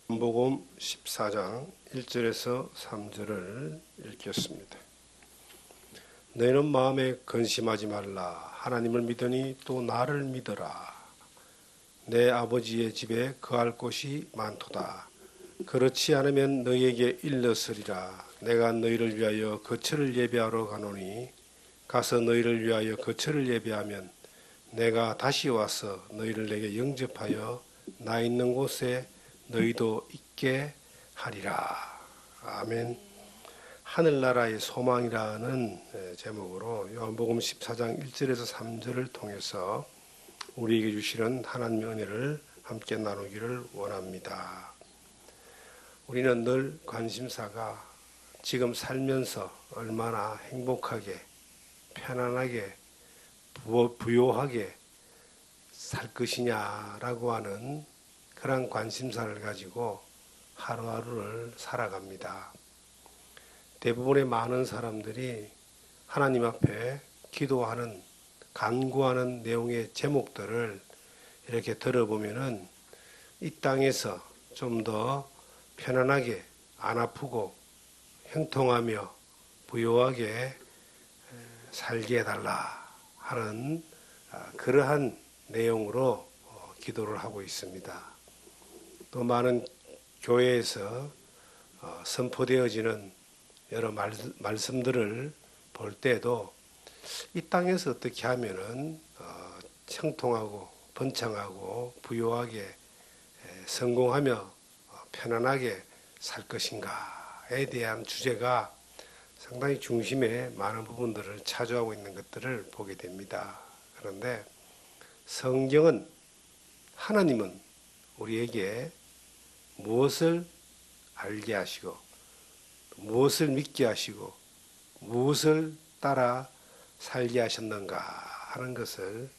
요한복음 14장 1절에서 3절을 읽겠습니다. 너희는 마음에 근심하지 말라. 하나님을 믿으니 또 나를 믿어라. 내 아버지의 집에 거할 곳이 많도다. 그렇지 않으면 너희에게 일렀으리라. 내가 너희를 위하여 거처를 예배하러 가노니 가서 너희를 위하여 거처를 예배하면 내가 다시 와서 너희를 내게 영접하여 나 있는 곳에 너희도 있게 하리라. 아멘. 하늘나라의 소망이라는 제목으로 요한복음 14장 1절에서 3절을 통해서 우리에게 주시는 하나님의 은혜를 함께 나누기를 원합니다. 우리는 늘 관심사가 지금 살면서 얼마나 행복하게, 편안하게, 부요하게 살 것이냐라고 하는 그런 관심사를 가지고 하루하루를 살아갑니다. 대부분의 많은 사람들이 하나님 앞에 기도하는, 간구하는 내용의 제목들을 이렇게 들어보면은 이 땅에서 좀 더 편안하게, 안 아프고 형통하며 부요하게 살게 해달라 하는 그러한 내용으로 기도를 하고 있습니다. 또 많은 교회에서 선포되어지는 여러 말씀들을 볼 때도 이 땅에서 어떻게 하면은 형통하고 번창하고 부요하게 성공하며 편안하게 살 것인가에 대한 주제가 상당히 중심에 많은 부분들을 차지하고 있는 것들을 보게 됩니다. 그런데 성경은, 하나님은 우리에게 무엇을 알게 하시고 무엇을 믿게 하시고 무엇을 따라 살게 하셨는가 하는 것을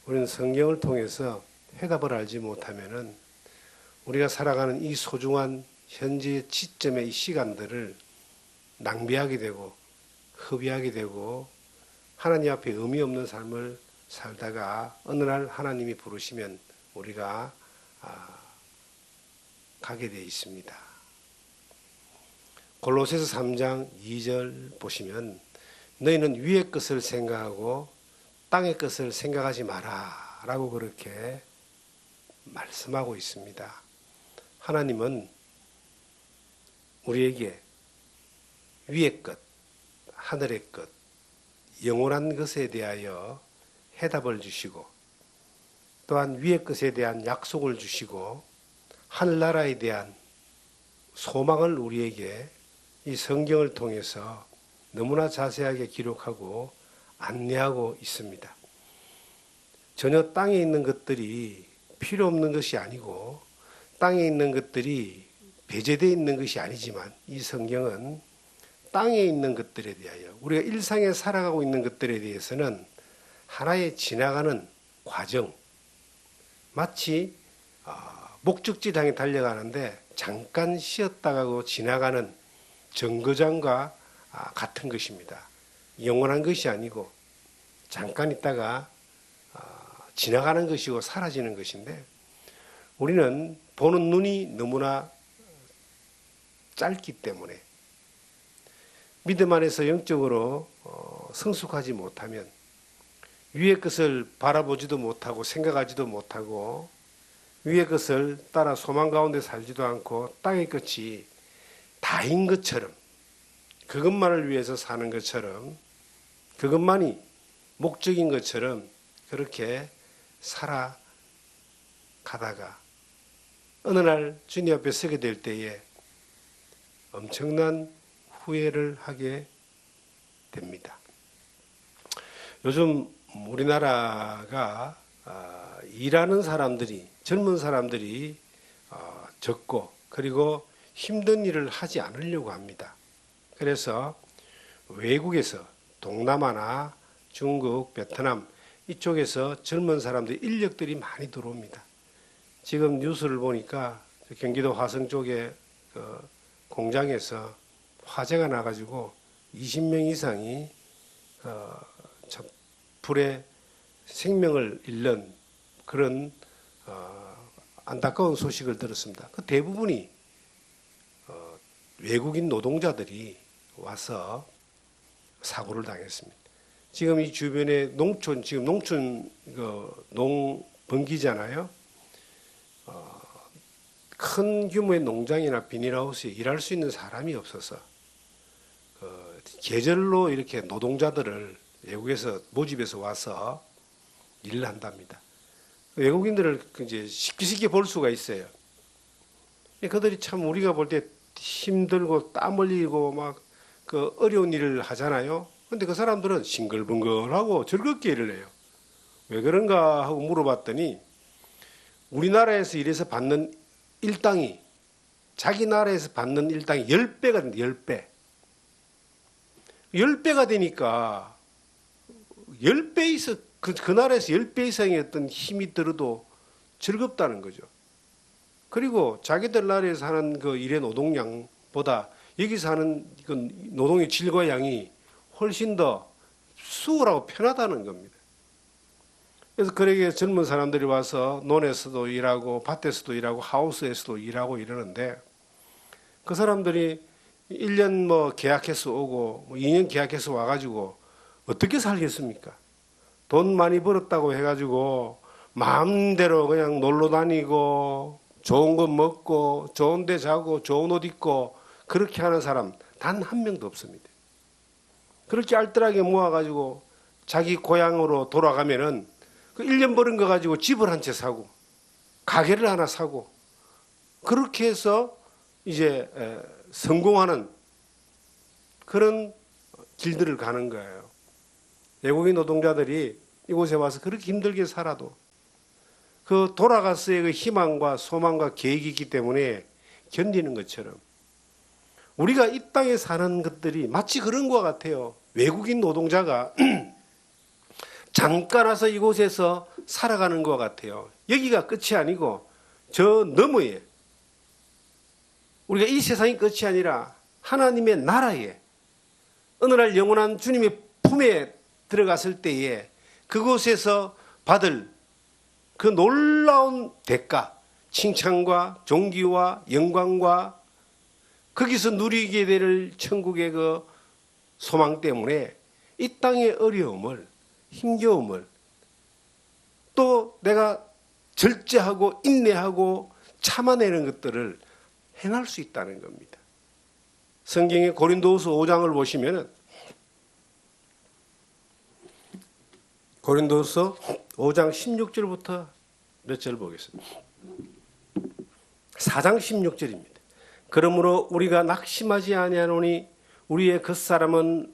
우리는 성경을 통해서 해답을 알지 못하면은 우리가 살아가는 이 소중한 현재 시점의 이 시간들을 낭비하게 되고 허비하게 되고 하나님 앞에 의미 없는 삶을 살다가 어느 날 하나님이 부르시면 우리가 가게 되어 있습니다. 골로새서 3장 2절 보시면 너희는 위의 것을 생각하고 땅의 것을 생각하지 마라 라고 그렇게 말씀하고 있습니다. 하나님은 우리에게 위의 것, 하늘의 것, 영원한 것에 대하여 해답을 주시고 또한 위의 것에 대한 약속을 주시고 하늘나라에 대한 소망을 우리에게 이 성경을 통해서 너무나 자세하게 기록하고 안내하고 있습니다. 전혀 땅에 있는 것들이 필요 없는 것이 아니고 땅에 있는 것들이 배제되어 있는 것이 아니지만 이 성경은 땅에 있는 것들에 대하여 우리가 일상에 살아가고 있는 것들에 대해서는 하나의 지나가는 과정, 마치 목적지 향해 달려가는데 잠깐 쉬었다가고 지나가는 정거장과 같은 것입니다. 영원한 것이 아니고 잠깐 있다가 지나가는 것이고 사라지는 것인데 우리는 보는 눈이 너무나 짧기 때문에 믿음 안에서 영적으로 성숙하지 못하면 위의 것을 바라보지도 못하고 생각하지도 못하고 위의 것을 따라 소망 가운데 살지도 않고 땅의 것이 다인 것처럼 그것만을 위해서 사는 것처럼 그것만이 목적인 것처럼 그렇게 살아가다가 어느 날 주님 앞에 서게 될 때에 엄청난 후회를 하게 됩니다. 요즘 우리나라가 일하는 사람들이, 젊은 사람들이 적고 그리고 힘든 일을 하지 않으려고 합니다. 그래서 외국에서 동남아나 중국, 베트남 이쪽에서 젊은 사람들 인력들이 많이 들어옵니다. 지금 뉴스를 보니까 경기도 화성 쪽에 공장에서 화재가 나가지고 20명 이상이 불에 생명을 잃는 그런 안타까운 소식을 들었습니다. 그 대부분이 외국인 노동자들이 와서 사고를 당했습니다. 지금 이 주변에 농촌, 지금 농촌 농번기잖아요. 큰 규모의 농장이나 비닐하우스에 일할 수 있는 사람이 없어서 계절로 이렇게 노동자들을 외국에서 모집해서 와서 일을 한답니다. 외국인들을 이제 쉽게 볼 수가 있어요. 그들이 참 우리가 볼 때 힘들고 땀 흘리고 막 그 어려운 일을 하잖아요. 근데 그 사람들은 싱글벙글하고 즐겁게 일을 해요. 왜 그런가 하고 물어봤더니 우리나라에서 일해서 받는 일당이 자기 나라에서 받는 일당이 10배가 된다. 10배. 10배가 되니까 10배 이상 그 나라에서 10배 이상의 어떤 힘이 들어도 즐겁다는 거죠. 그리고 자기들 나라에서 하는 그 일의 노동량보다 여기서 하는 그 노동의 질과 양이 훨씬 더 수월하고 편하다는 겁니다. 그래서 그러게 젊은 사람들이 와서 논에서도 일하고 밭에서도 일하고 하우스에서도 일하고 이러는데 그 사람들이 1년 뭐 계약해서 오고 뭐 2년 계약해서 와가지고 어떻게 살겠습니까? 돈 많이 벌었다고 해가지고 마음대로 그냥 놀러 다니고 좋은 거 먹고 좋은 데 자고 좋은 옷 입고 그렇게 하는 사람 단 한 명도 없습니다. 그렇게 알뜰하게 모아가지고 자기 고향으로 돌아가면은 그 1년 벌은 거 가지고 집을 한 채 사고 가게를 하나 사고 그렇게 해서 이제 성공하는 그런 길들을 가는 거예요. 외국인 노동자들이 이곳에 와서 그렇게 힘들게 살아도 그 돌아가서의 그 희망과 소망과 계획이 있기 때문에 견디는 것처럼 우리가 이 땅에 사는 것들이 마치 그런 것 같아요. 외국인 노동자가 잠깐 와서 이곳에서 살아가는 것 같아요. 여기가 끝이 아니고 저 너머에 우리가 이 세상이 끝이 아니라 하나님의 나라에 어느 날 영원한 주님의 품에 들어갔을 때에 그곳에서 받을 그 놀라운 대가, 칭찬과 존귀와 영광과 거기서 누리게 될 천국의 그 소망 때문에 이 땅의 어려움을, 힘겨움을 또 내가 절제하고 인내하고 참아내는 것들을 행할 수 있다는 겁니다. 성경의 고린도후서 5장을 보시면은 고린도후서 5장 16절부터 몇 절 보겠습니다. 4장 16절입니다. 그러므로 우리가 낙심하지 아니하노니 우리의 겉사람은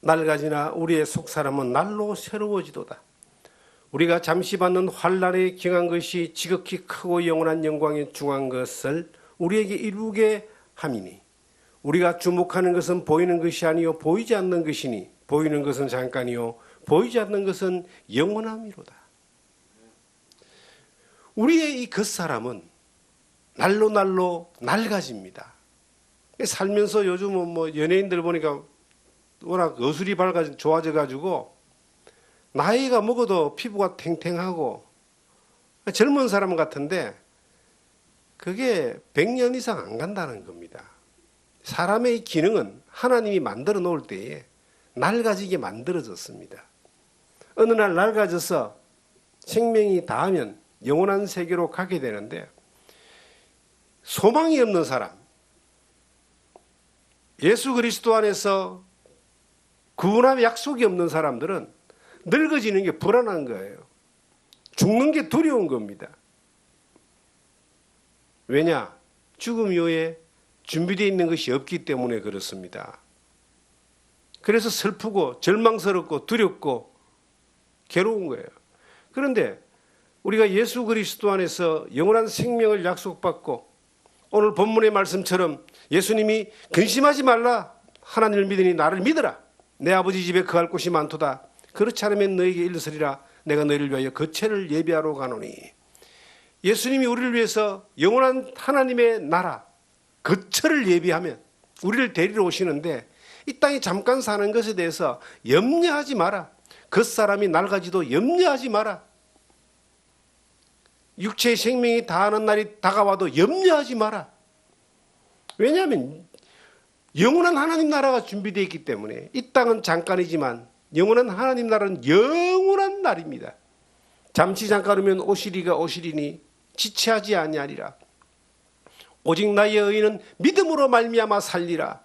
낡아지나 우리의 속사람은 날로 새로워지도다. 우리가 잠시 받는 환난에 경한 것이 지극히 크고 영원한 영광에 중한 것을 우리에게 이루게 함이니 우리가 주목하는 것은 보이는 것이 아니요 보이지 않는 것이니 보이는 것은 잠깐이요 보이지 않는 것은 영원함이로다. 우리의 이 겉사람은 날로 날로 낡아집니다. 살면서 요즘은 뭐 연예인들 보니까 워낙 여술이 좋아져 가지고 나이가 먹어도 피부가 탱탱하고 젊은 사람 같은데 그게 100년 이상 안 간다는 겁니다. 사람의 기능은 하나님이 만들어 놓을 때에 낡아지게 만들어졌습니다. 어느 날 낡아져서 생명이 다하면 영원한 세계로 가게 되는데 소망이 없는 사람, 예수 그리스도 안에서 구원함의 약속이 없는 사람들은 늙어지는 게 불안한 거예요. 죽는 게 두려운 겁니다. 왜냐? 죽음 이후에 준비되어 있는 것이 없기 때문에 그렇습니다. 그래서 슬프고 절망스럽고 두렵고 괴로운 거예요. 그런데 우리가 예수 그리스도 안에서 영원한 생명을 약속받고 오늘 본문의 말씀처럼 예수님이 근심하지 말라. 하나님을 믿으니 나를 믿어라. 내 아버지 집에 거할 곳이 많도다. 그렇지 않으면 너에게 일러서리라. 내가 너희를 위하여 거처를 예비하러 가노니. 예수님이 우리를 위해서 영원한 하나님의 나라 거처를 예비하면 우리를 데리러 오시는데 이 땅에 잠깐 사는 것에 대해서 염려하지 마라. 겉사람이 낡아지도 염려하지 마라. 육체의 생명이 다하는 날이 다가와도 염려하지 마라. 왜냐하면 영원한 하나님 나라가 준비되어 있기 때문에 이 땅은 잠깐이지만 영원한 하나님 나라는 영원한 날입니다. 잠시 잠깐이면 오시리가 오시리니 지체하지 아니하리라. 오직 나의 의인은 믿음으로 말미암아 살리라.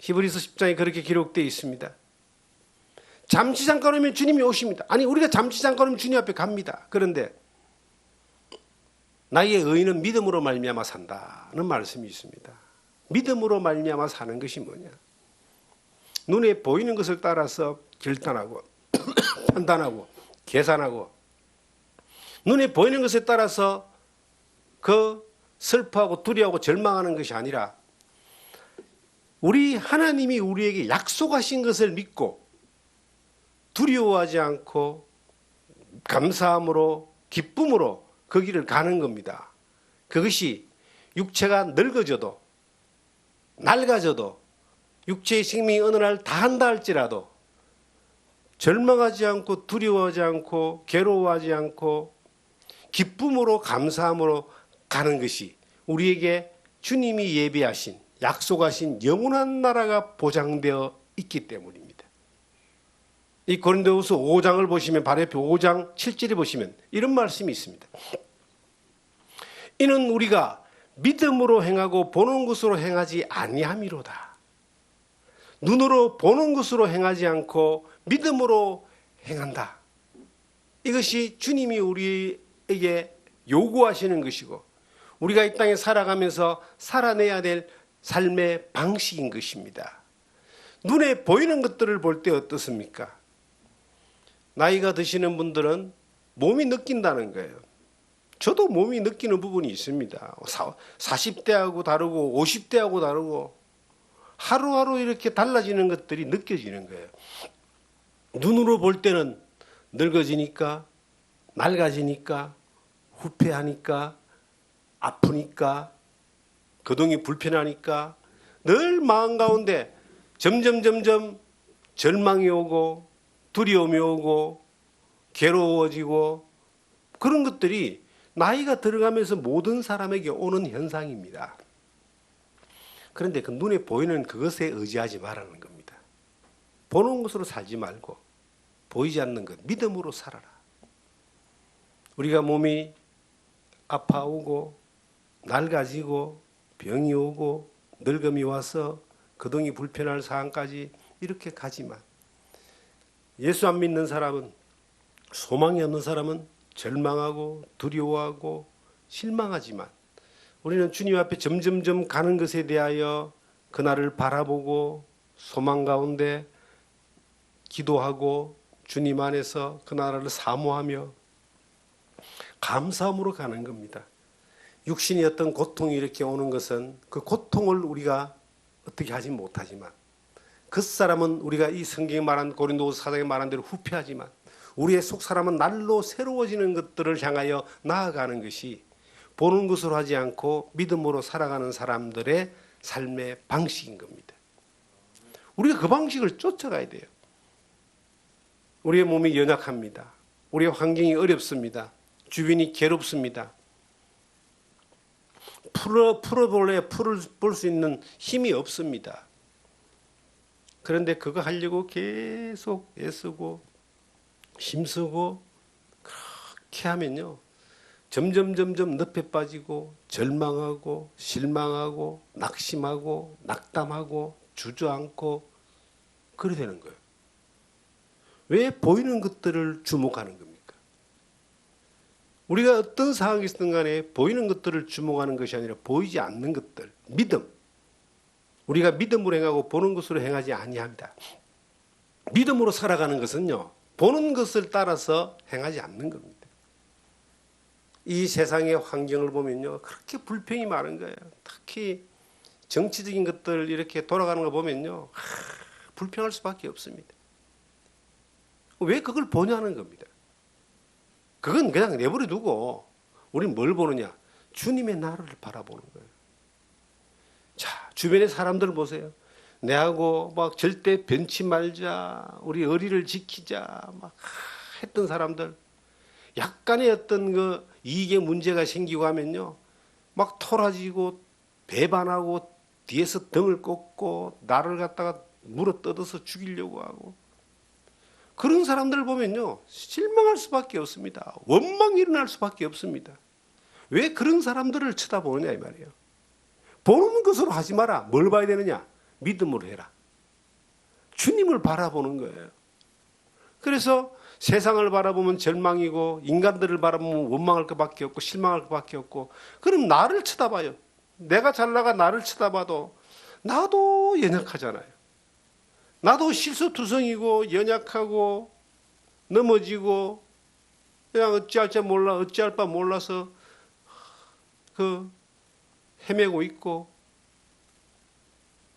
히브리서 10장에 그렇게 기록되어 있습니다. 잠시 잠깐이면 주님이 오십니다. 아니 우리가 잠시 잠깐이면 주님 앞에 갑니다. 그런데 나의 의인은 믿음으로 말미암아 산다는 말씀이 있습니다. 믿음으로 말미암아 사는 것이 뭐냐? 눈에 보이는 것을 따라서 결단하고 판단하고 계산하고 눈에 보이는 것에 따라서 그 슬퍼하고 두려워하고 절망하는 것이 아니라 우리 하나님이 우리에게 약속하신 것을 믿고 두려워하지 않고 감사함으로 기쁨으로 그 길을 가는 겁니다. 그것이 육체가 늙어져도 낡아져도 육체의 생명이 어느 날 다한다 할지라도 절망하지 않고 두려워하지 않고 괴로워하지 않고 기쁨으로 감사함으로 가는 것이 우리에게 주님이 예비하신 약속하신 영원한 나라가 보장되어 있기 때문입니다. 이 고린도후서 5장을 보시면 바로 옆에 5장 7절에 보시면 이런 말씀이 있습니다. 이는 우리가 믿음으로 행하고 보는 것으로 행하지 아니함이로다. 눈으로 보는 것으로 행하지 않고 믿음으로 행한다. 이것이 주님이 우리에게 요구하시는 것이고 우리가 이 땅에 살아가면서 살아내야 될 삶의 방식인 것입니다. 눈에 보이는 것들을 볼 때 어떻습니까? 나이가 드시는 분들은 몸이 느낀다는 거예요. 저도 몸이 느끼는 부분이 있습니다. 40대하고 다르고 50대하고 다르고 하루하루 이렇게 달라지는 것들이 느껴지는 거예요. 눈으로 볼 때는 늙어지니까 낡아지니까 후패하니까 아프니까 거동이 불편하니까 늘 마음 가운데 점점 절망이 오고 두려움이 오고 괴로워지고 그런 것들이 나이가 들어가면서 모든 사람에게 오는 현상입니다. 그런데 그 눈에 보이는 그것에 의지하지 말라는 겁니다. 보는 것으로 살지 말고 보이지 않는 것 믿음으로 살아라. 우리가 몸이 아파오고 낡아지고 병이 오고 늙음이 와서 거동이 불편할 상황까지 이렇게 가지만 예수 안 믿는 사람은 소망이 없는 사람은 절망하고 두려워하고 실망하지만 우리는 주님 앞에 점점점 가는 것에 대하여 그날을 바라보고 소망 가운데 기도하고 주님 안에서 그 나라를 사모하며 감사함으로 가는 겁니다. 육신이 어떤 고통이 이렇게 오는 것은 그 고통을 우리가 어떻게 하지 못하지만 그 사람은 우리가 이 성경에 말한 고린도후서 4장에 말한 대로 후패하지만 우리의 속사람은 날로 새로워지는 것들을 향하여 나아가는 것이 보는 것으로 하지 않고 믿음으로 살아가는 사람들의 삶의 방식인 겁니다. 우리가 그 방식을 쫓아가야 돼요. 우리의 몸이 연약합니다. 우리의 환경이 어렵습니다. 주변이 괴롭습니다. 풀을 볼 수 있는 힘이 없습니다. 그런데 그거 하려고 계속 애쓰고 힘쓰고 그렇게 하면요 점점 늪에 빠지고 절망하고 실망하고 낙심하고 낙담하고 주저앉고 그래 되는 거예요. 왜 보이는 것들을 주목하는 겁니까? 우리가 어떤 상황이 있든 간에 보이는 것들을 주목하는 것이 아니라 보이지 않는 것들, 믿음. 우리가 믿음으로 행하고 보는 것으로 행하지 아니합니다. 믿음으로 살아가는 것은요, 보는 것을 따라서 행하지 않는 겁니다. 이 세상의 환경을 보면요, 그렇게 불평이 많은 거예요. 특히 정치적인 것들 이렇게 돌아가는 거 보면요, 불평할 수밖에 없습니다. 왜 그걸 보냐는 겁니다. 그건 그냥 내버려 두고 우리는 뭘 보느냐? 주님의 나라를 바라보는 거예요. 자, 주변의 사람들 보세요. 내하고 막 절대 변치 말자, 우리 의리를 지키자 막 했던 사람들 약간의 어떤 그 이익에 문제가 생기고 하면요, 막 토라지고 배반하고 뒤에서 등을 꺾고 나를 갖다가 물어 뜯어서 죽이려고 하고, 그런 사람들을 보면요 실망할 수밖에 없습니다. 원망이 일어날 수밖에 없습니다. 왜 그런 사람들을 쳐다보느냐 이 말이에요. 보는 것으로 하지 마라. 뭘 봐야 되느냐? 믿음으로 해라. 주님을 바라보는 거예요. 그래서 세상을 바라보면 절망이고 인간들을 바라보면 원망할 것밖에 없고 실망할 것밖에 없고, 그럼 나를 쳐다봐요. 내가 잘나가 나를 쳐다봐도 나도 연약하잖아요. 나도 실수투성이고 연약하고 넘어지고 그냥 어찌할 줄 몰라 어찌할 바 몰라서 그 헤매고 있고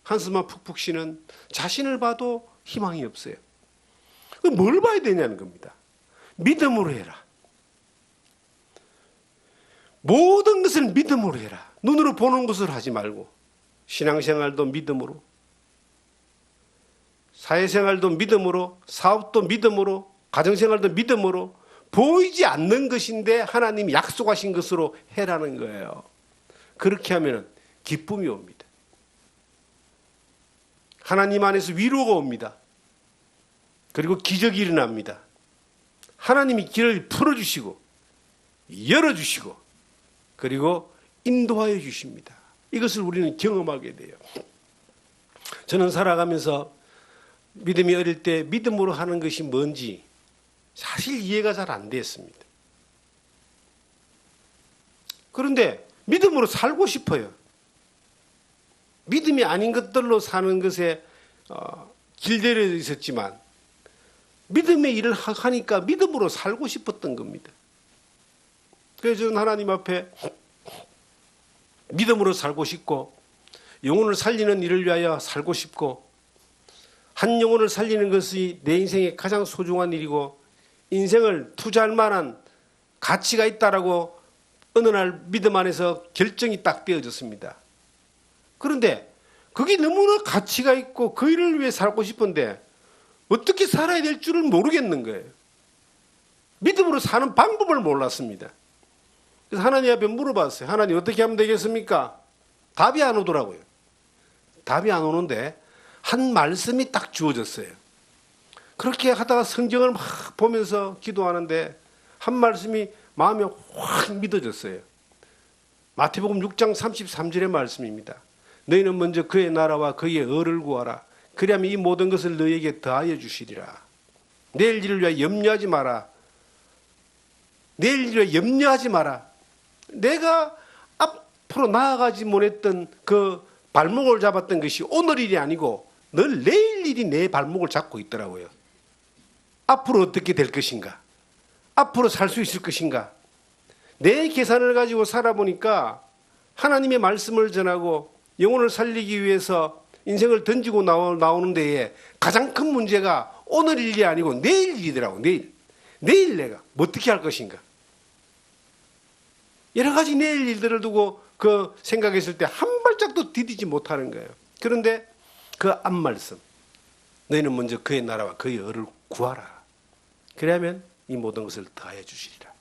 한숨만 푹푹 쉬는 자신을 봐도 희망이 없어요. 뭘 봐야 되냐는 겁니다. 믿음으로 해라. 모든 것을 믿음으로 해라. 눈으로 보는 것을 하지 말고, 신앙생활도 믿음으로, 사회생활도 믿음으로, 사업도 믿음으로, 가정생활도 믿음으로, 보이지 않는 것인데 하나님이 약속하신 것으로 해라는 거예요. 그렇게 하면 기쁨이 옵니다. 하나님 안에서 위로가 옵니다. 그리고 기적이 일어납니다. 하나님이 길을 풀어주시고 열어주시고 그리고 인도하여 주십니다. 이것을 우리는 경험하게 돼요. 저는 살아가면서 믿음이 어릴 때 믿음으로 하는 것이 뭔지 사실 이해가 잘 안 됐습니다. 그런데 믿음으로 살고 싶어요. 믿음이 아닌 것들로 사는 것에 길들여 있었지만 믿음의 일을 하니까 믿음으로 살고 싶었던 겁니다. 그래서 저는 하나님 앞에 믿음으로 살고 싶고 영혼을 살리는 일을 위하여 살고 싶고, 한 영혼을 살리는 것이 내 인생의 가장 소중한 일이고 인생을 투자할 만한 가치가 있다라고 어느 날 믿음 안에서 결정이 딱 되어졌습니다. 그런데 그게 너무나 가치가 있고 그 일을 위해 살고 싶은데 어떻게 살아야 될 줄을 모르겠는 거예요. 믿음으로 사는 방법을 몰랐습니다. 그래서 하나님 앞에 물어봤어요. 하나님 어떻게 하면 되겠습니까? 답이 안 오더라고요. 답이 안 오는데 한 말씀이 딱 주어졌어요. 그렇게 하다가 성경을 막 보면서 기도하는데 한 말씀이 마음에 확 믿어졌어요. 마태복음 6장 33절의 말씀입니다. 너희는 먼저 그의 나라와 그의 의를 구하라. 그리하면 이 모든 것을 너희에게 더하여 주시리라. 내일 일을 위하여 염려하지 마라. 내일 일을 위하여 염려하지 마라. 내가 앞으로 나아가지 못했던 그 발목을 잡았던 것이 오늘 일이 아니고 늘 내일 일이 내 발목을 잡고 있더라고요. 앞으로 어떻게 될 것인가? 앞으로 살 수 있을 것인가? 내 계산을 가지고 살아보니까 하나님의 말씀을 전하고 영혼을 살리기 위해서 인생을 던지고 나오는 데에 가장 큰 문제가 오늘 일이 아니고 내일 일이더라고. 내일 내가 어떻게 할 것인가? 여러 가지 내일 일들을 두고 그 생각했을 때 한 발짝도 디디지 못하는 거예요. 그런데 그 앞말씀, 너희는 먼저 그의 나라와 그의 의를 구하라. 그러면 이 모든 것을 더하여 주시리라.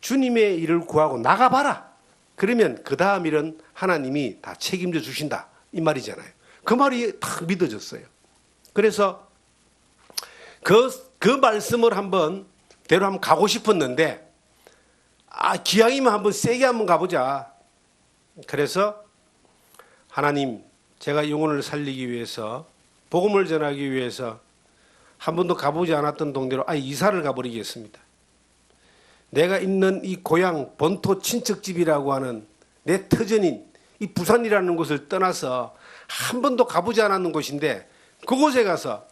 주님의 일을 구하고 나가봐라. 그러면 그 다음 일은 하나님이 다 책임져 주신다. 이 말이잖아요. 그 말이 딱 믿어졌어요. 그래서 그 말씀을 한번 대로 한번 가고 싶었는데, 기왕이면 한번 세게 한번 가보자. 그래서 하나님, 제가 영혼을 살리기 위해서, 복음을 전하기 위해서 한 번도 가보지 않았던 동네로 이사를 가버리겠습니다. 내가 있는 이 고향 본토 친척집이라고 하는 내 터전인 이 부산이라는 곳을 떠나서 한 번도 가보지 않았는 곳인데 그곳에 가서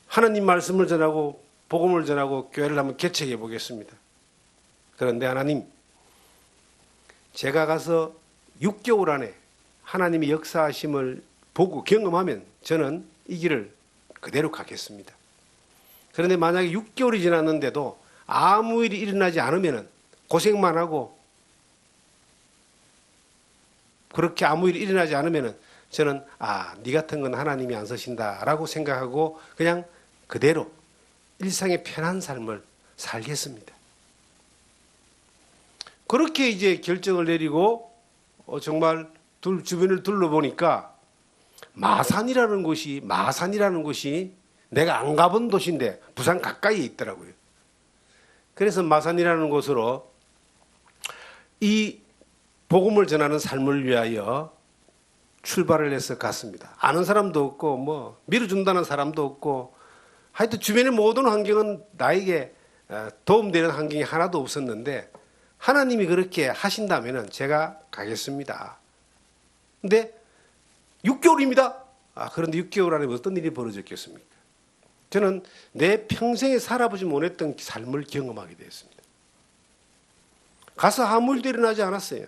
하나님 말씀을 전하고 복음을 전하고 교회를 한번 개척해 보겠습니다. 그런데 하나님, 제가 가서 6개월 안에 하나님의 역사하심을 보고 경험하면 저는 이 길을 그대로 가겠습니다. 그런데 만약에 6개월이 지났는데도 아무 일이 일어나지 않으면 고생만 하고 그렇게 아무 일이 일어나지 않으면 저는 네 같은 건 하나님이 안 서신다라고 생각하고 그냥 그대로 일상의 편한 삶을 살겠습니다. 그렇게 이제 결정을 내리고 정말 주변을 둘러보니까 마산이라는 곳이 내가 안 가본 도시인데 부산 가까이에 있더라고요. 그래서 마산이라는 곳으로 이 복음을 전하는 삶을 위하여 출발을 해서 갔습니다. 아는 사람도 없고 뭐 밀어준다는 사람도 없고 하여튼 주변의 모든 환경은 나에게 도움되는 환경이 하나도 없었는데 하나님이 그렇게 하신다면 제가 가겠습니다. 근데 6개월입니다. 그런데 6개월 안에 어떤 일이 벌어졌겠습니까? 저는 내 평생에 살아보지 못했던 삶을 경험하게 되었습니다. 가서 아무 일도 일어나지 않았어요.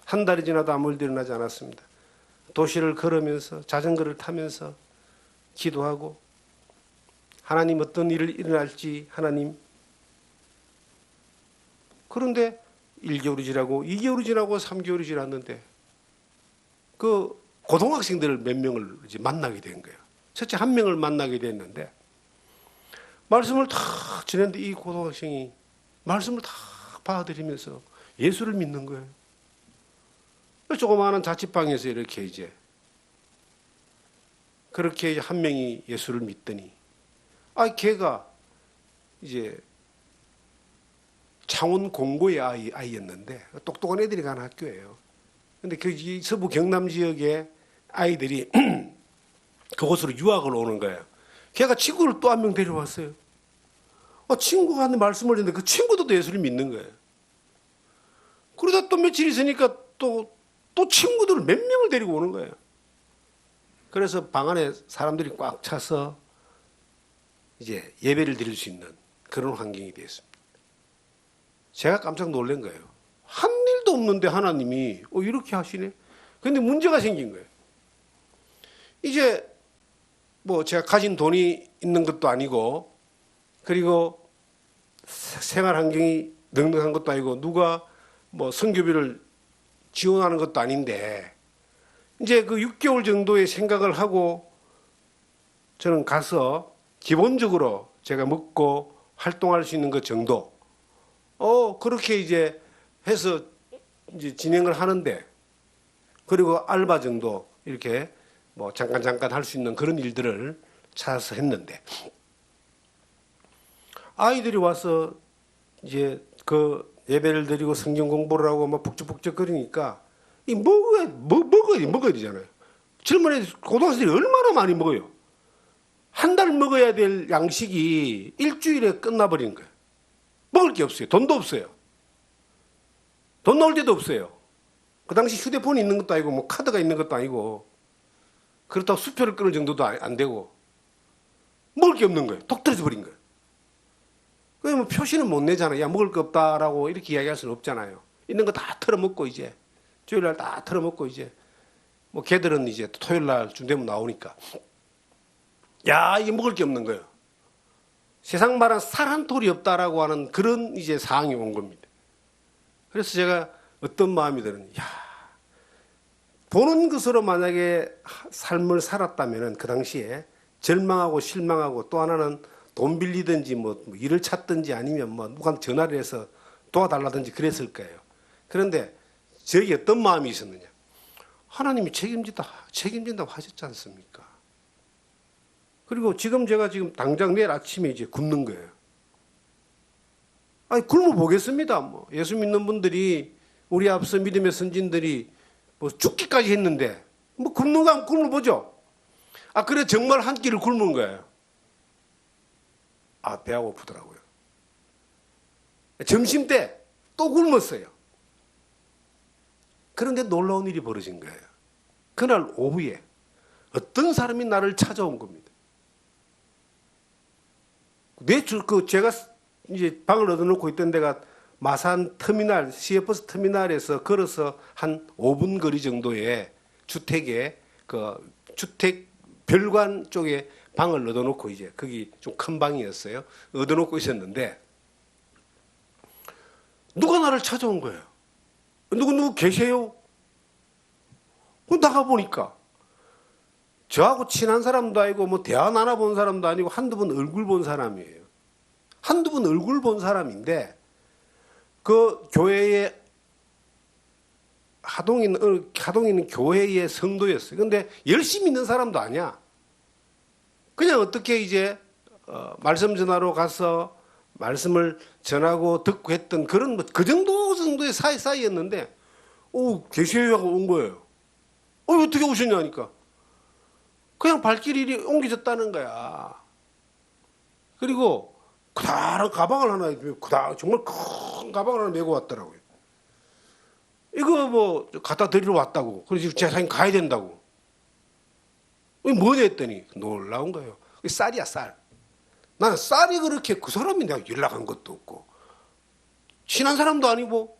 한 달이 지나도 아무 일도 일어나지 않았습니다. 도시를 걸으면서 자전거를 타면서 기도하고 하나님 어떤 일이 일어날지 하나님. 그런데 1개월이 지나고 2개월이 지나고 3개월이 지났는데 그 고등학생들을 몇 명을 이제 만나게 된 거예요. 첫째 한 명을 만나게 됐는데 말씀을 다 전했는데 이 고등학생이 말씀을 다 받아들이면서 예수를 믿는 거예요. 조그마한 자취방에서 이렇게 이제 그렇게 한 명이 예수를 믿더니 걔가 이제 창원 공고의 아이였는데 똑똑한 애들이 가는 학교예요. 근데 그 서부 경남 지역의 아이들이 그곳으로 유학을 오는 거예요. 걔가 친구를 또 한 명 데려왔어요. 친구가 하는 말씀을 했는데 그 친구도 예수를 믿는 거예요. 그러다 또 며칠 있으니까 또 친구들을 몇 명을 데리고 오는 거예요. 그래서 방 안에 사람들이 꽉 차서 이제 예배를 드릴 수 있는 그런 환경이 되었습니다. 제가 깜짝 놀란 거예요. 한 일도 없는데 하나님이 이렇게 하시네. 그런데 문제가 생긴 거예요. 이제 뭐 제가 가진 돈이 있는 것도 아니고 그리고 생활 환경이 넉넉한 것도 아니고 누가 뭐 선교비를 지원하는 것도 아닌데 이제 그 6개월 정도의 생각을 하고 저는 가서 기본적으로 제가 먹고 활동할 수 있는 것 정도 그렇게 이제 해서 이제 진행을 하는데 그리고 알바 정도 이렇게 뭐 잠깐 할 수 있는 그런 일들을 찾아서 했는데 아이들이 와서 이제 그 예배를 드리고 성경 공부를 하고 막 북적북적거리니까 먹어야 되잖아요. 젊은 애들 고등학생들이 얼마나 많이 먹어요. 한 달 먹어야 될 양식이 일주일에 끝나버리는 거예요. 먹을 게 없어요. 돈도 없어요. 돈 넣을 데도 없어요. 그 당시 휴대폰이 있는 것도 아니고 뭐 카드가 있는 것도 아니고 그렇다고 수표를 끊을 정도도 안 되고 먹을 게 없는 거예요. 톡 떨어져 버린 거예요. 그러면 표시는 못 내잖아요. 야 먹을 거 없다라고 이렇게 이야기할 수는 없잖아요. 있는 거 다 털어먹고 이제 주일 날 다 털어먹고 이제 뭐 걔들은 이제 토요일 날쯤 되면 나오니까 이게 먹을 게 없는 거예요. 세상 말한 살 한 톨이 없다라고 하는 그런 이제 상황이 온 겁니다. 그래서 제가 어떤 마음이 드는 보는 것으로 만약에 삶을 살았다면 그 당시에 절망하고 실망하고 또 하나는 돈 빌리든지 뭐 일을 찾든지 아니면 뭐 누구한테 전화를 해서 도와달라든지 그랬을 거예요. 그런데 저에게 어떤 마음이 있었느냐? 하나님이 책임진다고 하셨지 않습니까? 그리고 제가 당장 내일 아침에 이제 굶는 거예요. 굶어 보겠습니다. 뭐 예수 믿는 분들이 우리 앞서 믿음의 선진들이 뭐 죽기까지 했는데 뭐 굶는 거 굶어 보죠. 그래 정말 한 끼를 굶은 거예요. 배가 고프더라고요. 점심 때 또 굶었어요. 그런데 놀라운 일이 벌어진 거예요. 그날 오후에 어떤 사람이 나를 찾아온 겁니다. 제가 이제 방을 얻어놓고 있던 데가 마산 터미널, 시외버스 터미널에서 걸어서 한 5분 거리 정도의 주택에 주택 별관 쪽에 방을 얻어놓고 이제 거기 좀 큰 방이었어요. 얻어놓고 있었는데 누가 나를 찾아온 거예요. 누구 계세요? 나가보니까 저하고 친한 사람도 아니고 뭐 대화 나눠본 사람도 아니고 한두 번 얼굴 본 사람이에요. 한두 번 얼굴 본 사람인데 그 교회의 하동이는 교회의 성도였어요. 근데 열심히 있는 사람도 아니야. 그냥 어떻게 이제 말씀 전하러 가서 말씀을 전하고 듣고 했던 그런 그 정도의 사이였는데, 계시회가 온 거예요. 어떻게 오셨냐니까. 그냥 발길이 옮겨졌다는 거야. 그리고 그다란 가방을 하나, 정말 큰 가방을 하나 메고 왔더라고요. 이거 뭐 갖다 드리러 왔다고. 그래서 제가 가야 된다고. 뭐냐 했더니 놀라운 거예요. 쌀이야, 쌀. 나는 쌀이 그렇게, 그 사람이 내가 연락한 것도 없고 친한 사람도 아니고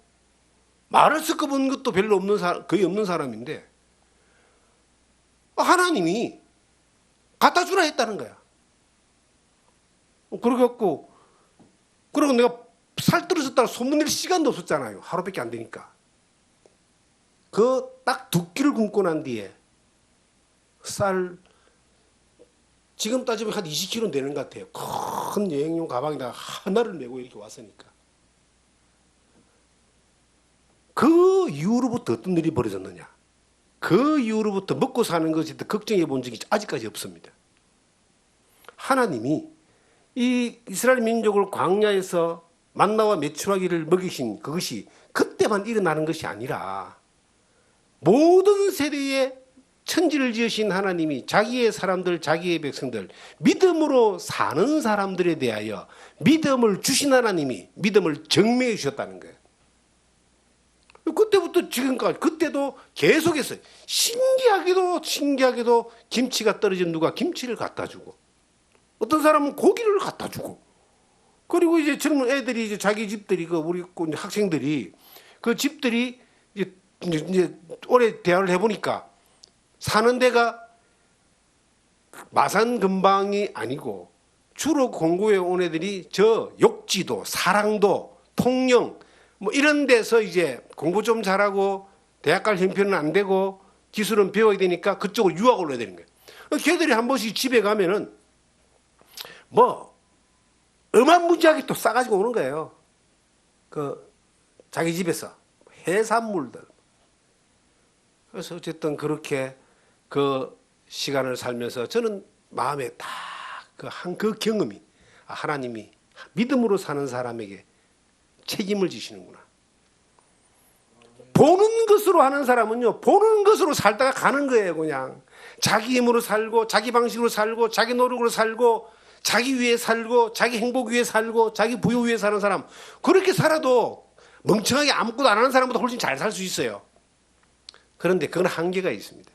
말을 섞어본 것도 별로 없는 사람, 거의 없는 사람인데 하나님이 갖다 주라 했다는 거야. 그래갖고 그리고 내가 살 떨어졌다가 소문낼 시간도 없었잖아요. 하루밖에 안 되니까. 그 딱 2끼를 굶고 난 뒤에 쌀 지금 따지면 한 20kg 되는 것 같아요. 큰 여행용 가방에다가 하나를 메고 이렇게 왔으니까. 그 이후로부터 어떤 일이 벌어졌느냐. 그 이후로부터 먹고 사는 것에 대해 걱정해 본 적이 아직까지 없습니다. 하나님이 이 이스라엘 민족을 광야에서 만나와 메추라기를 먹이신 그것이 그때만 일어나는 것이 아니라 모든 세대에 천지를 지으신 하나님이 자기의 사람들, 자기의 백성들, 믿음으로 사는 사람들에 대하여 믿음을 주신 하나님이 믿음을 증명해 주셨다는 거예요. 그때부터 지금까지, 그때도 계속했어요. 신기하게도 김치가 떨어진 누가 김치를 갖다 주고, 어떤 사람은 고기를 갖다 주고, 그리고 이제 젊은 애들이 이제 자기 집들이, 우리 학생들이 그 집들이 이제 올해 대화를 해보니까 사는 데가 마산 근방이 아니고 주로 공고에 온 애들이 저 욕지도, 사랑도, 통영 뭐 이런 데서 이제 공부 좀 잘하고 대학 갈 형편은 안 되고 기술은 배워야 되니까 그쪽으로 유학을 해야 되는 거예요. 걔들이 한 번씩 집에 가면은 뭐 어마무지하게 또 싸가지고 오는 거예요. 그 자기 집에서 해산물들. 그래서 어쨌든 그렇게 그 시간을 살면서 저는 마음에 딱 그 경험이, 하나님이 믿음으로 사는 사람에게 책임을 지시는구나. 보는 것으로 하는 사람은요, 보는 것으로 살다가 가는 거예요. 그냥 자기 힘으로 살고 자기 방식으로 살고 자기 노력으로 살고 자기 위해 살고 자기 행복 위해 살고 자기 부여 위해 사는 사람, 그렇게 살아도 멍청하게 아무것도 안 하는 사람보다 훨씬 잘 살 수 있어요. 그런데 그건 한계가 있습니다.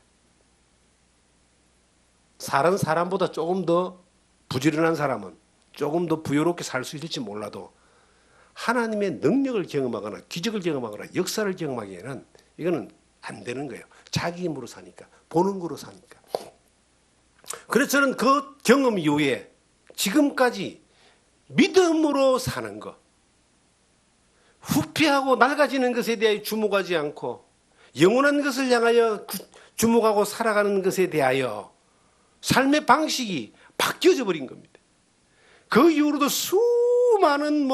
다른 사람보다 조금 더 부지런한 사람은 조금 더 부유롭게 살 수 있을지 몰라도 하나님의 능력을 경험하거나 기적을 경험하거나 역사를 경험하기에는 이거는 안 되는 거예요. 자기 힘으로 사니까, 보는 거로 사니까. 그래서 저는 그 경험 이후에 지금까지 믿음으로 사는 것, 후피하고 낡아지는 것에 대하여 주목하지 않고 영원한 것을 향하여 주목하고 살아가는 것에 대하여 삶의 방식이 바뀌어져 버린 겁니다. 그 이후로도 수많은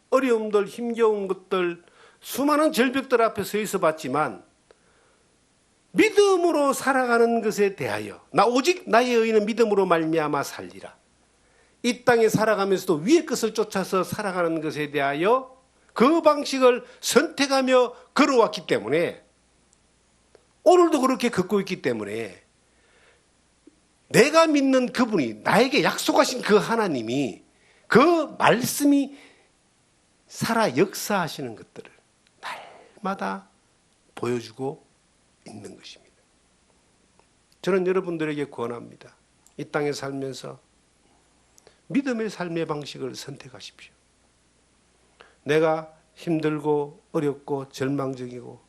어려움들, 힘겨운 것들, 수많은 절벽들 앞에 서 있어 봤지만 믿음으로 살아가는 것에 대하여 오직 나의 의는 믿음으로 말미암아 살리라. 이 땅에 살아가면서도 위의 것을 쫓아서 살아가는 것에 대하여 그 방식을 선택하며 걸어왔기 때문에 오늘도 그렇게 걷고 있기 때문에 내가 믿는 그분이, 나에게 약속하신 그 하나님이, 그 말씀이 살아 역사하시는 것들을 날마다 보여주고 있는 것입니다. 저는 여러분들에게 권합니다. 이 땅에 살면서 믿음의 삶의 방식을 선택하십시오. 내가 힘들고 어렵고 절망적이고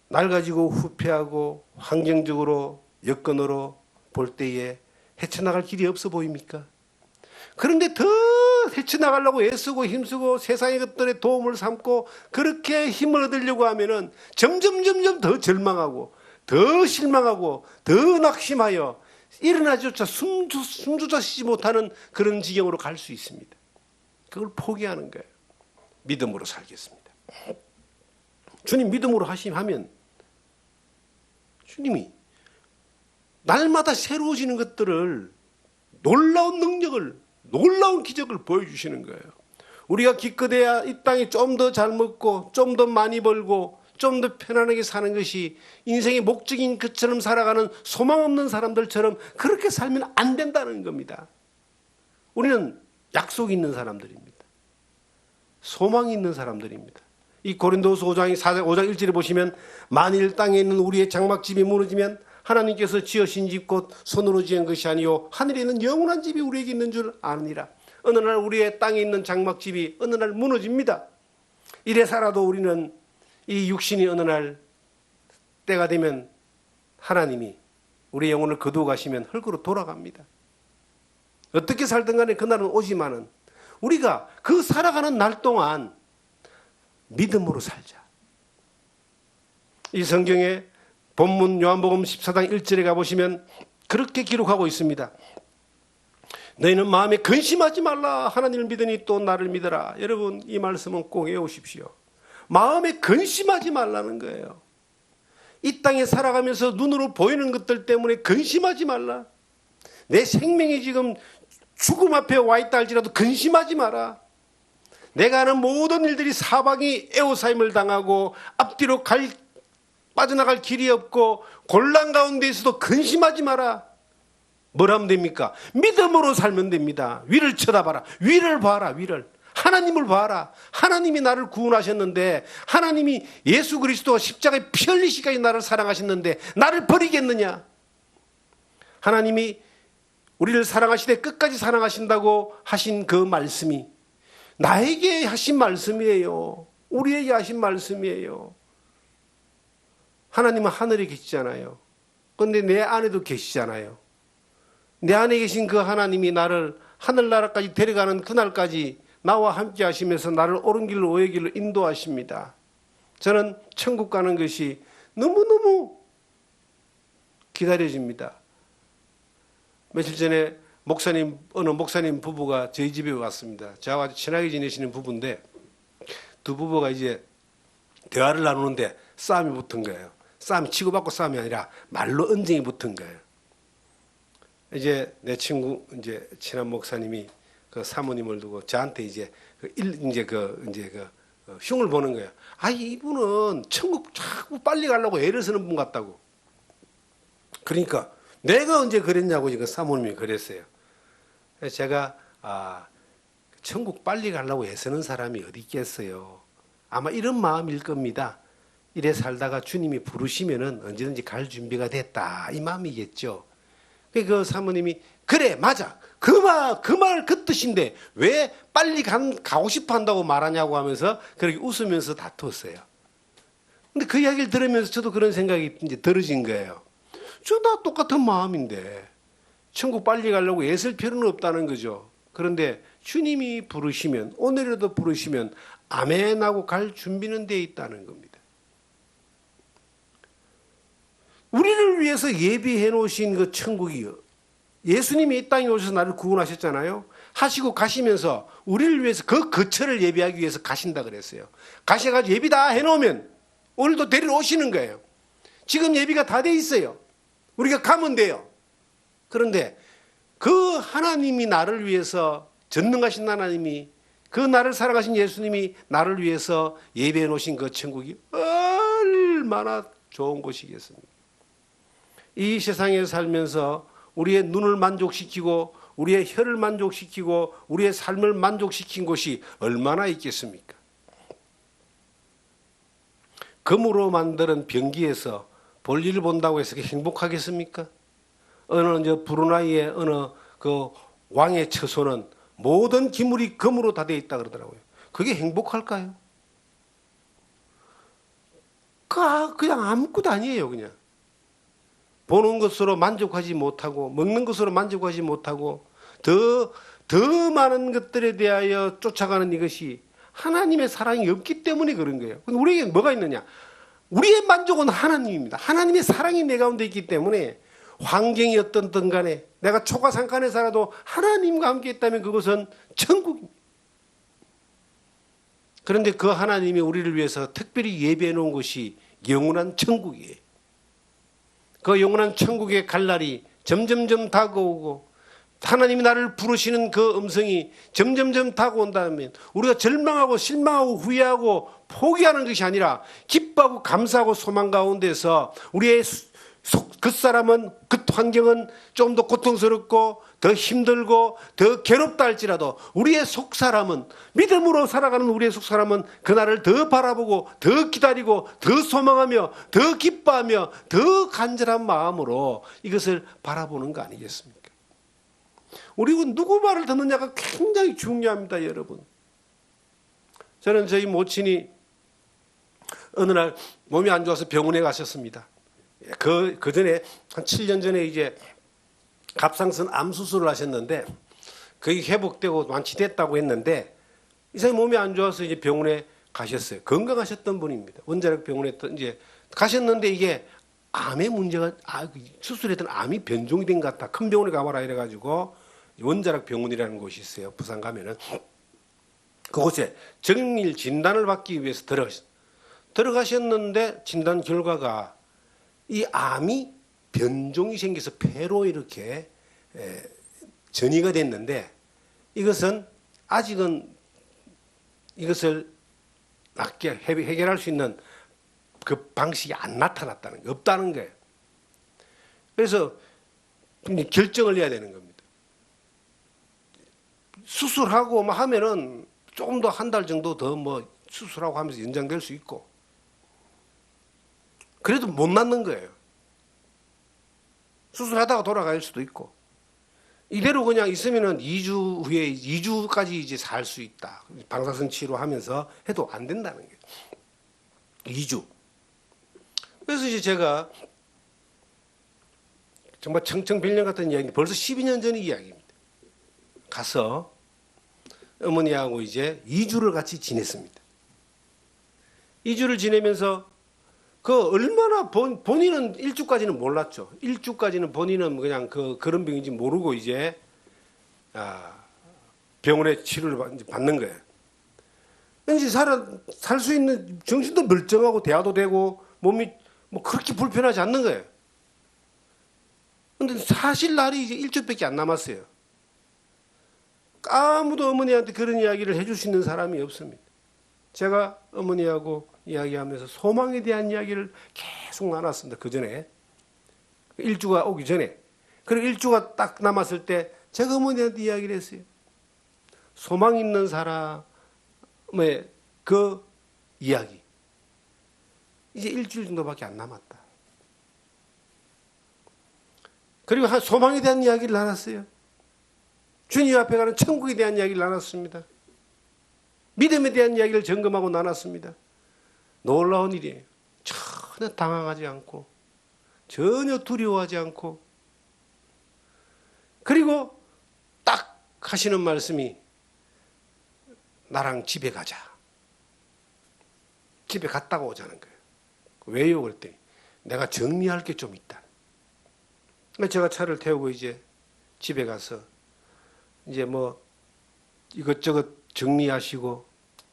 낡아지고 후퇴하고 환경적으로 여건으로 볼 때에 헤쳐나갈 길이 없어 보입니까? 그런데 더 헤쳐나가려고 애쓰고 힘쓰고 세상의 것들에 도움을 삼고 그렇게 힘을 얻으려고 하면은 점점 더 절망하고 더 실망하고 더 낙심하여 일어나조차 숨조차 쉬지 못하는 그런 지경으로 갈 수 있습니다. 그걸 포기하는 거예요. 믿음으로 살겠습니다. 주님 믿음으로 하면 주님이 날마다 새로워지는 것들을, 놀라운 능력을, 놀라운 기적을 보여주시는 거예요. 우리가 기껏해야 이 땅에 좀 더 잘 먹고 좀 더 많이 벌고 좀 더 편안하게 사는 것이 인생의 목적인 것처럼 살아가는 소망 없는 사람들처럼 그렇게 살면 안 된다는 겁니다. 우리는 약속이 있는 사람들입니다. 소망이 있는 사람들입니다. 이 고린도서 5장 1절에 보시면 만일 땅에 있는 우리의 장막집이 무너지면 하나님께서 지으신 집 곧 손으로 지은 것이 아니요 하늘에 있는 영원한 집이 우리에게 있는 줄 아느니라. 어느 날 우리의 땅에 있는 장막집이 어느 날 무너집니다. 이래 살아도 우리는 이 육신이 어느 날 때가 되면 하나님이 우리의 영혼을 거두어 가시면 흙으로 돌아갑니다. 어떻게 살든 간에 그날은 오지만은 우리가 그 살아가는 날 동안 믿음으로 살자. 이 성경에 본문 요한복음 14장 1절에 가보시면 그렇게 기록하고 있습니다. 너희는 마음에 근심하지 말라. 하나님을 믿으니 또 나를 믿어라. 여러분, 이 말씀은 꼭 외우십시오. 마음에 근심하지 말라는 거예요. 이 땅에 살아가면서 눈으로 보이는 것들 때문에 근심하지 말라. 내 생명이 지금 죽음 앞에 와 있다 할지라도 근심하지 마라. 내가 하는 모든 일들이 사방이 에워싸임을 당하고 앞뒤로 빠져나갈 길이 없고 곤란 가운데 있어도 근심하지 마라. 뭘 하면 됩니까? 믿음으로 살면 됩니다. 위를 쳐다봐라. 위를 봐라. 위를. 하나님을 봐라. 하나님이 나를 구원하셨는데, 하나님이 예수 그리스도가 십자가에 피 흘리시기까지 나를 사랑하셨는데 나를 버리겠느냐? 하나님이 우리를 사랑하시되 끝까지 사랑하신다고 하신 그 말씀이 나에게 하신 말씀이에요. 우리에게 하신 말씀이에요. 하나님은 하늘에 계시잖아요. 그런데 내 안에도 계시잖아요. 내 안에 계신 그 하나님이 나를 하늘나라까지 데려가는 그날까지 나와 함께 하시면서 나를 옳은 길로 오의 길로 인도하십니다. 저는 천국 가는 것이 너무너무 기다려집니다. 며칠 전에 어느 목사님 부부가 저희 집에 왔습니다. 저하고 아주 친하게 지내시는 부부인데 두 부부가 이제 대화를 나누는데 싸움이 붙은 거예요. 싸움이 치고받고 싸움이 아니라 말로 언쟁이 붙은 거예요. 이제 내 친구 이제 친한 목사님이 그 사모님을 두고 저한테 이제 흉을 보는 거예요. 아, 이분은 천국 자꾸 빨리 가려고 애를 쓰는 분 같다고. 그러니까 내가 언제 그랬냐고 지금 사모님이 그랬어요. 그래서 제가 천국 빨리 가려고 애쓰는 사람이 어디 있겠어요. 아마 이런 마음일 겁니다. 이래 살다가 주님이 부르시면은 언제든지 갈 준비가 됐다, 이 마음이겠죠. 그 사모님이 그래 맞아 그 말 그 뜻인데 왜 빨리 가고 싶어 한다고 말하냐고 하면서 그렇게 웃으면서 다퉜어요. 근데 그 이야기를 들으면서 저도 그런 생각이 이제 들어진 거예요. 나 똑같은 마음인데 천국 빨리 가려고 애쓸 필요는 없다는 거죠. 그런데 주님이 부르시면, 오늘이라도 부르시면 아멘 하고 갈 준비는 돼 있다는 겁니다. 우리를 위해서 예비해 놓으신 그 천국이요, 예수님이 이 땅에 오셔서 나를 구원하셨잖아요. 하시고 가시면서 우리를 위해서 그 거처를 예비하기 위해서 가신다 그랬어요. 가셔가지고 예비 다 해놓으면 오늘도 데리러 오시는 거예요. 지금 예비가 다 돼 있어요. 우리가 가면 돼요. 그런데 그 하나님이 나를 위해서, 전능하신 하나님이, 그 나를 사랑하신 예수님이 나를 위해서 예비해 놓으신 그 천국이 얼마나 좋은 곳이겠습니까? 이 세상에 살면서 우리의 눈을 만족시키고 우리의 혀를 만족시키고 우리의 삶을 만족시킨 곳이 얼마나 있겠습니까? 금으로 만드는 병기에서 볼일을 본다고 해서 행복하겠습니까? 어느 브루나이의 어느 그 왕의 처소는 모든 기물이 금으로 다 되어 있다 그러더라고요. 그게 행복할까요? 그냥 아무것도 아니에요. 그냥 보는 것으로 만족하지 못하고 먹는 것으로 만족하지 못하고 더 많은 것들에 대하여 쫓아가는 이것이 하나님의 사랑이 없기 때문에 그런 거예요. 근데 우리에게 뭐가 있느냐? 우리의 만족은 하나님입니다. 하나님의 사랑이 내 가운데 있기 때문에 환경이 어떻든 간에 내가 초가상간에 살아도 하나님과 함께 있다면 그것은 천국입니다. 그런데 그 하나님이 우리를 위해서 특별히 예배해 놓은 것이 영원한 천국이에요. 그 영원한 천국에 갈 날이 점점점 다가오고 하나님이 나를 부르시는 그 음성이 점점점 다가온다면 우리가 절망하고 실망하고 후회하고 포기하는 것이 아니라 기뻐하고 감사하고 소망 가운데서 우리의 그 환경은 좀 더 고통스럽고 더 힘들고 더 괴롭다 할지라도 우리의 속사람은, 믿음으로 살아가는 우리의 속사람은 그날을 더 바라보고 더 기다리고 더 소망하며 더 기뻐하며 더 간절한 마음으로 이것을 바라보는 거 아니겠습니까? 우리가 누구 말을 듣느냐가 굉장히 중요합니다, 여러분. 저는 저희 모친이 어느 날 몸이 안 좋아서 병원에 가셨습니다. 그 전에 한 7년 전에 이제 갑상선 암 수술을 하셨는데 거의 회복되고 완치됐다고 했는데 이 사람이 몸이 안 좋아서 이제 병원에 가셨어요. 건강하셨던 분입니다. 원자력 병원에 이제 가셨는데 이게 암의 문제가 수술했던 암이 변종이 된 것 같다. 큰 병원에 가봐라 이래가지고 원자력 병원이라는 곳이 있어요. 부산 가면은 그곳에 정밀 진단을 받기 위해서 들어가셨는데 진단 결과가 이 암이 변종이 생겨서 폐로 이렇게 전이가 됐는데 이것은 아직은 이것을 낫게 해결할 수 있는 그 방식이 안 나타났다는 게 없다는 거예요. 그래서 결정을 해야 되는 겁니다. 수술하고 뭐 하면은 조금 더 한 달 정도 더 뭐 수술하고 하면서 연장될 수 있고 그래도 못 낫는 거예요. 수술하다가 돌아갈 수도 있고 이대로 그냥 있으면은 2주 후에 2주까지 이제 살 수 있다. 방사선 치료하면서 해도 안 된다는 거예요. 2주. 그래서 이제 제가 정말 청청빌려 같은 이야기, 벌써 12년 전 이야기입니다. 가서 어머니하고 이제 2주를 같이 지냈습니다. 2주를 지내면서 그 얼마나 본인은 1주까지는 몰랐죠. 1주까지는 본인은 그냥 그런 병인지 모르고 이제 병원에 치료를 받는 거예요. 왠지 살 수 있는 정신도 멀쩡하고 대화도 되고 몸이 뭐 그렇게 불편하지 않는 거예요. 근데 사실 날이 이제 1주밖에 안 남았어요. 아무도 어머니한테 그런 이야기를 해줄 수 있는 사람이 없습니다. 제가 어머니하고 이야기하면서 소망에 대한 이야기를 계속 나눴습니다. 그 전에 1주가 오기 전에. 그리고 1주가 딱 남았을 때 제가 어머니한테 이야기를 했어요. 소망 있는 사람의 그 이야기. 이제 1주일 정도밖에 안 남았다. 그리고 소망에 대한 이야기를 나눴어요. 주님 앞에 가는 천국에 대한 이야기를 나눴습니다. 믿음에 대한 이야기를 점검하고 나눴습니다. 놀라운 일이에요. 전혀 당황하지 않고 전혀 두려워하지 않고 그리고 딱 하시는 말씀이 나랑 집에 가자. 집에 갔다가 오자는 거예요. 왜요? 그랬더니 내가 정리할 게 좀 있다. 제가 차를 태우고 이제 집에 가서 이제 뭐 이것저것 정리하시고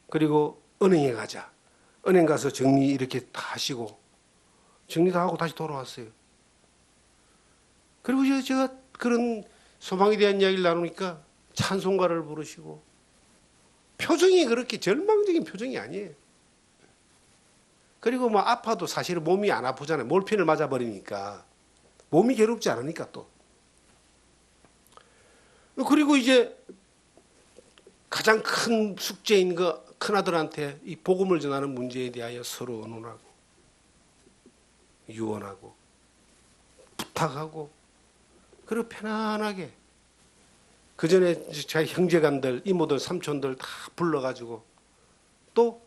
그리고 은행에 가자. 은행 가서 정리 이렇게 다 하시고 정리 다 하고 다시 돌아왔어요. 그리고 이제 제가 그런 소망에 대한 이야기를 나누니까 찬송가를 부르시고 표정이 그렇게 절망적인 표정이 아니에요. 그리고 뭐 아파도 사실은 몸이 안 아프잖아요. 몰핀을 맞아버리니까 몸이 괴롭지 않으니까 또. 그리고 이제 가장 큰 숙제인 그 큰아들한테 이 복음을 전하는 문제에 대하여 서로 의논하고 유언하고 부탁하고 그리고 편안하게 그 전에 제 형제간들 이모들 삼촌들 다 불러가지고 또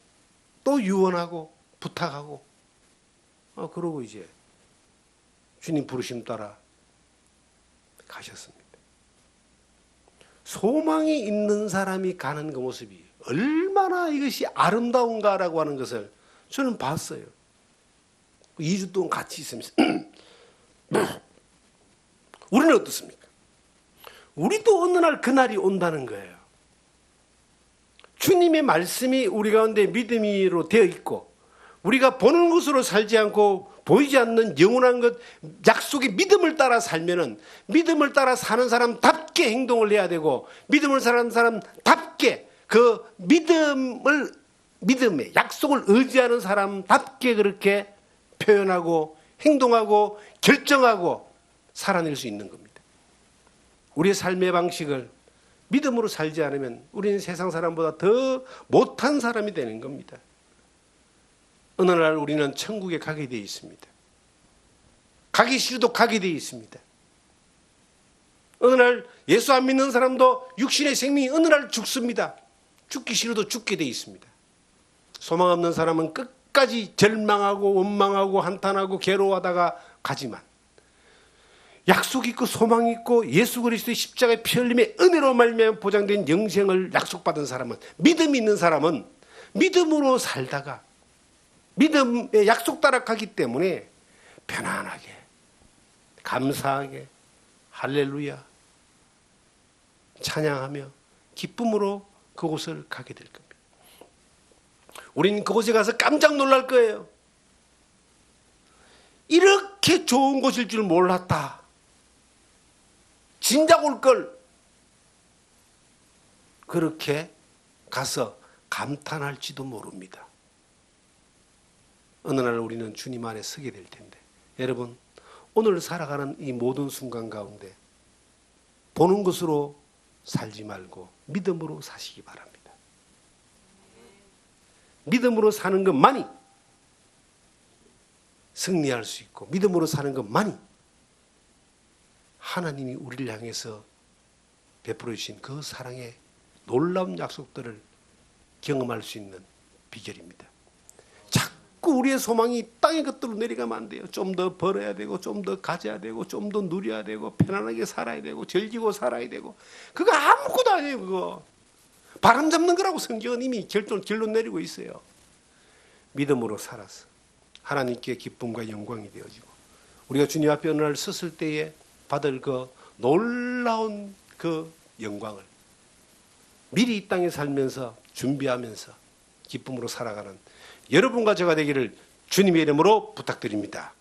유언하고 부탁하고 그러고 이제 주님 부르심 따라 가셨습니다. 소망이 있는 사람이 가는 그 모습이 얼마나 이것이 아름다운가라고 하는 것을 저는 봤어요. 2주 동안 같이 있으면서 우리는 어떻습니까? 우리도 어느 날 그날이 온다는 거예요. 주님의 말씀이 우리 가운데 믿음으로 되어 있고 우리가 보는 것으로 살지 않고 보이지 않는 영원한 것 약속의 믿음을 따라 살면은 믿음을 따라 사는 사람답게 행동을 해야 되고 믿음을 사는 사람답게 그 믿음의 약속을 의지하는 사람답게 그렇게 표현하고 행동하고 결정하고 살아낼 수 있는 겁니다. 우리의 삶의 방식을 믿음으로 살지 않으면 우리는 세상 사람보다 더 못한 사람이 되는 겁니다. 어느 날 우리는 천국에 가게 되어 있습니다. 가기 싫어도 가게 되어 있습니다. 어느 날 예수 안 믿는 사람도 육신의 생명이 어느 날 죽습니다. 죽기 싫어도 죽게 되어 있습니다. 소망 없는 사람은 끝까지 절망하고 원망하고 한탄하고 괴로워하다가 가지만 약속 있고 소망 있고 예수 그리스도의 십자가의 피 흘림의 은혜로 말미암아 보장된 영생을 약속받은 사람은 믿음이 있는 사람은 믿음으로 살다가 믿음의 약속 따라 가기 때문에 편안하게 감사하게 할렐루야 찬양하며 기쁨으로 그곳을 가게 될 겁니다. 우리는 그곳에 가서 깜짝 놀랄 거예요. 이렇게 좋은 곳일 줄 몰랐다. 진작 올 걸. 그렇게 가서 감탄할지도 모릅니다. 어느 날 우리는 주님 안에 서게 될 텐데 여러분 오늘 살아가는 이 모든 순간 가운데 보는 것으로 살지 말고 믿음으로 사시기 바랍니다. 믿음으로 사는 것만이 승리할 수 있고 믿음으로 사는 것만이 하나님이 우리를 향해서 베풀어 주신 그 사랑의 놀라운 약속들을 경험할 수 있는 비결입니다. 자꾸 우리의 소망이 땅의 것들로 내려가면 안 돼요. 좀 더 벌어야 되고 좀 더 가져야 되고 좀 더 누려야 되고 편안하게 살아야 되고 즐기고 살아야 되고 그거 아무것도 아니에요. 그거 바람 잡는 거라고 성경은 이미 결론 내리고 있어요. 믿음으로 살아서 하나님께 기쁨과 영광이 되어지고 우리가 주님 앞에 어느 날 섰을 때에 받을 그 놀라운 그 영광을 미리 이 땅에 살면서 준비하면서 기쁨으로 살아가는 여러분과 제가 되기를 주님의 이름으로 부탁드립니다.